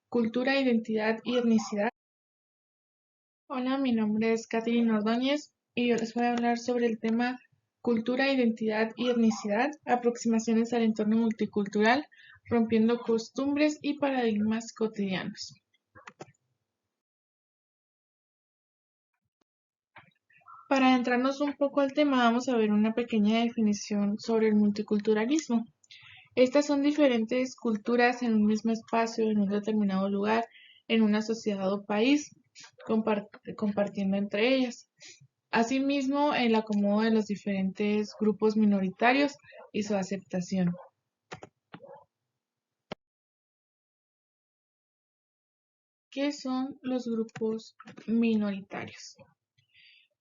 Cultura, identidad y etnicidad. Hola, mi nombre es Catherine Ordóñez y yo les voy a hablar sobre el tema cultura, identidad y etnicidad, aproximaciones al entorno multicultural, rompiendo costumbres y paradigmas cotidianos. Para adentrarnos un poco al tema, vamos a ver una pequeña definición sobre el multiculturalismo. Estas son diferentes culturas en un mismo espacio, en un determinado lugar, en una sociedad o país, compartiendo entre ellas. Asimismo, el acomodo de los diferentes grupos minoritarios y su aceptación. ¿Qué son los grupos minoritarios?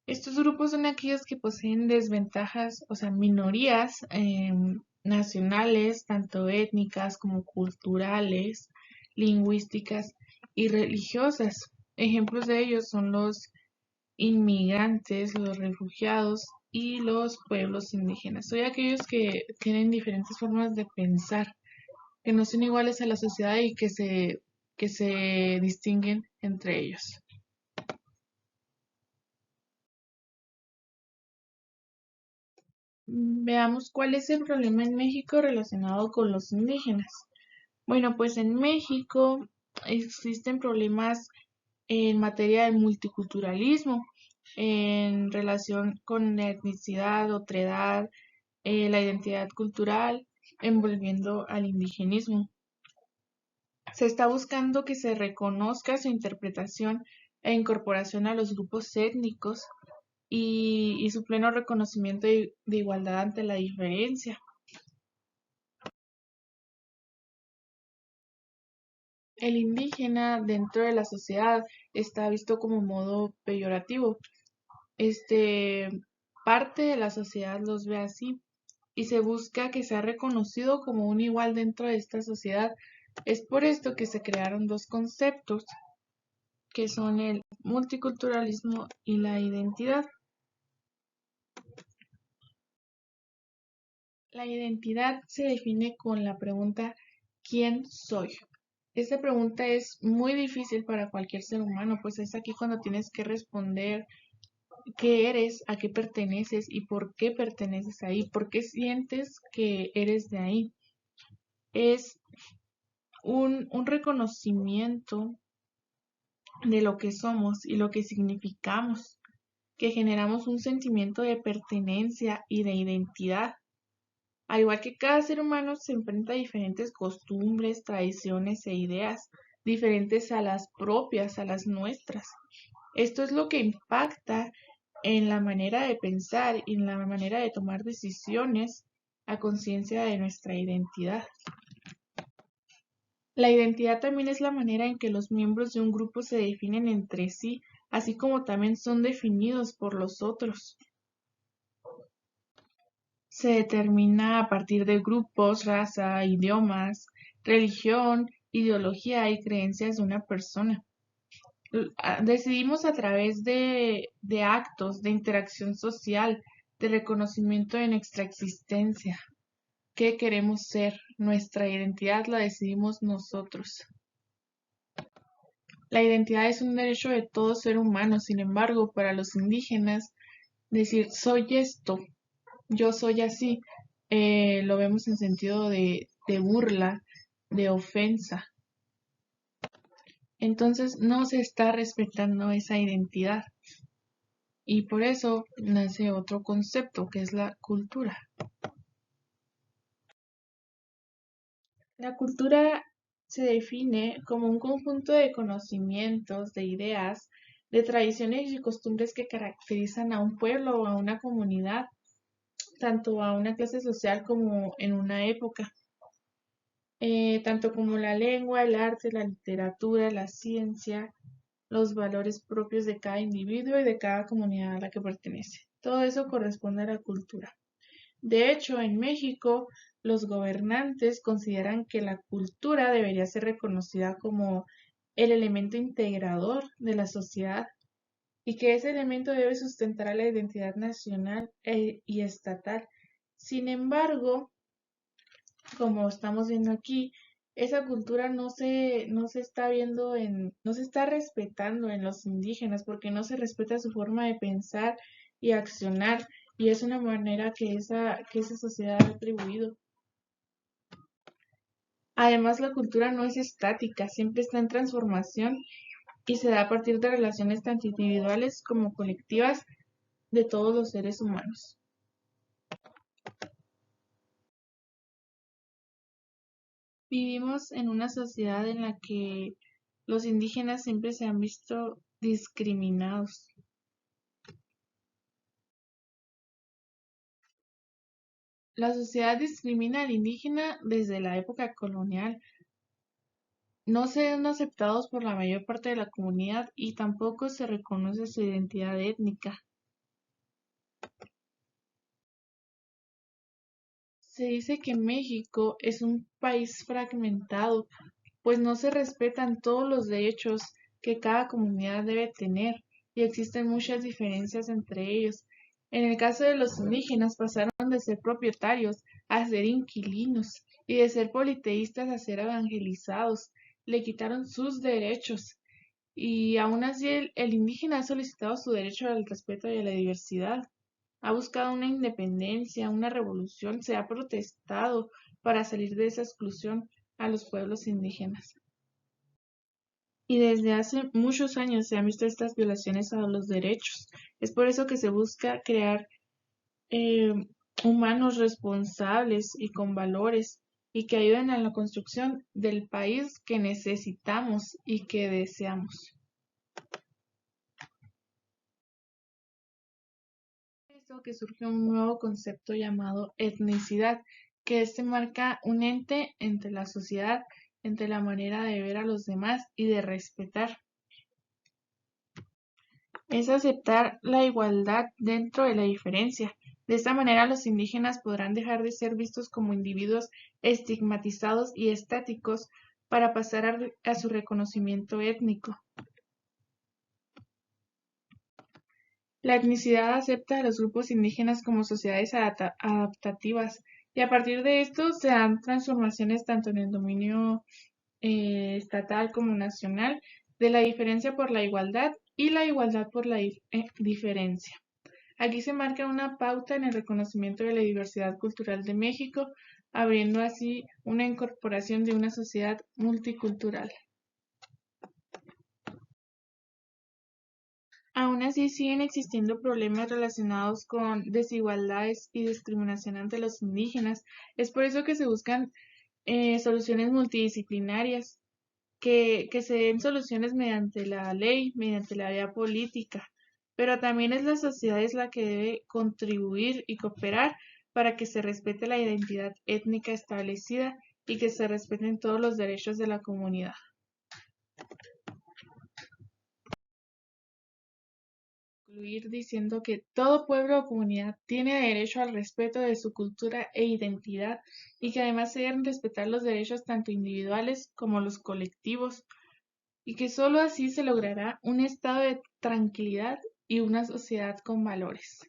Estos grupos son aquellos que poseen desventajas, o sea, minorías nacionales, tanto étnicas como culturales, lingüísticas y religiosas. Ejemplos de ellos son los inmigrantes, los refugiados y los pueblos indígenas. Son aquellos que tienen diferentes formas de pensar, que no son iguales a la sociedad y que se distinguen entre ellos. Veamos cuál es el problema en México relacionado con los indígenas. Bueno, pues en México existen problemas en materia de multiculturalismo, en relación con la etnicidad, otredad, la identidad cultural, envolviendo al indigenismo. Se está buscando que se reconozca su interpretación e incorporación a los grupos étnicos y su pleno reconocimiento de igualdad ante la diferencia. El indígena dentro de la sociedad está visto como modo peyorativo. Este, parte de la sociedad los ve así y se busca que sea reconocido como un igual dentro de esta sociedad. Es por esto que se crearon dos conceptos, que son el multiculturalismo y la identidad. La identidad se define con la pregunta ¿quién soy? Esta pregunta es muy difícil para cualquier ser humano, pues es aquí cuando tienes que responder qué eres, a qué perteneces y por qué perteneces ahí, por qué sientes que eres de ahí. Es un reconocimiento de lo que somos y lo que significamos, que generamos un sentimiento de pertenencia y de identidad. Al igual que cada ser humano se enfrenta a diferentes costumbres, tradiciones e ideas, diferentes a las propias, a las nuestras. Esto es lo que impacta en la manera de pensar y en la manera de tomar decisiones a conciencia de nuestra identidad. La identidad también es la manera en que los miembros de un grupo se definen entre sí, así como también son definidos por los otros. Se determina a partir de grupos, raza, idiomas, religión, ideología y creencias de una persona. Decidimos a través de actos de interacción social, de reconocimiento de nuestra existencia, qué queremos ser. Nuestra identidad la decidimos nosotros. La identidad es un derecho de todo ser humano, sin embargo, para los indígenas, decir soy esto, yo soy así, lo vemos en sentido de burla, de ofensa. Entonces no se está respetando esa identidad y por eso nace otro concepto que es la cultura. La cultura se define como un conjunto de conocimientos, de ideas, de tradiciones y costumbres que caracterizan a un pueblo o a una comunidad, tanto a una clase social como en una época. Tanto como la lengua, el arte, la literatura, la ciencia, los valores propios de cada individuo y de cada comunidad a la que pertenece. Todo eso corresponde a la cultura. De hecho, en México, los gobernantes consideran que la cultura debería ser reconocida como el elemento integrador de la sociedad y que ese elemento debe sustentar a la identidad nacional y estatal. Sin embargo, como estamos viendo aquí, esa cultura no se está viendo no se está respetando en los indígenas porque no se respeta su forma de pensar y accionar y es una manera que esa sociedad ha atribuido. Además, la cultura no es estática, siempre está en transformación y se da a partir de relaciones tanto individuales como colectivas de todos los seres humanos. Vivimos en una sociedad en la que los indígenas siempre se han visto discriminados. La sociedad discrimina al indígena desde la época colonial. No son aceptados por la mayor parte de la comunidad y tampoco se reconoce su identidad étnica. Se dice que México es un país fragmentado, pues no se respetan todos los derechos que cada comunidad debe tener y existen muchas diferencias entre ellos. En el caso de los indígenas pasaron de ser propietarios a ser inquilinos y de ser politeístas a ser evangelizados. Le quitaron sus derechos y aún así el indígena ha solicitado su derecho al respeto y a la diversidad. Ha buscado una independencia, una revolución, se ha protestado para salir de esa exclusión a los pueblos indígenas. Y desde hace muchos años se han visto estas violaciones a los derechos. Es por eso que se busca crear eh, humanos responsables y con valores y que ayuden a la construcción del país que necesitamos y que deseamos. Eso que surge un nuevo concepto llamado etnicidad, que este marca un ente entre la sociedad, entre la manera de ver a los demás y de respetar. Es aceptar la igualdad dentro de la diferencia. De esta manera los indígenas podrán dejar de ser vistos como individuos estigmatizados y estáticos para pasar a su reconocimiento étnico. La etnicidad acepta a los grupos indígenas como sociedades adaptativas y a partir de esto se dan transformaciones tanto en el dominio estatal como nacional de la diferencia por la igualdad y la igualdad por la diferencia. Aquí se marca una pauta en el reconocimiento de la diversidad cultural de México, abriendo así una incorporación de una sociedad multicultural. Aún así, siguen existiendo problemas relacionados con desigualdades y discriminación ante los indígenas. Es por eso que se buscan soluciones multidisciplinarias, que se den soluciones mediante la ley, mediante la vía política. Pero también es la sociedad es la que debe contribuir y cooperar para que se respete la identidad étnica establecida y que se respeten todos los derechos de la comunidad. Concluir diciendo que todo pueblo o comunidad tiene derecho al respeto de su cultura e identidad y que además se deben respetar los derechos tanto individuales como los colectivos y que sólo así se logrará un estado de tranquilidad y una sociedad con valores.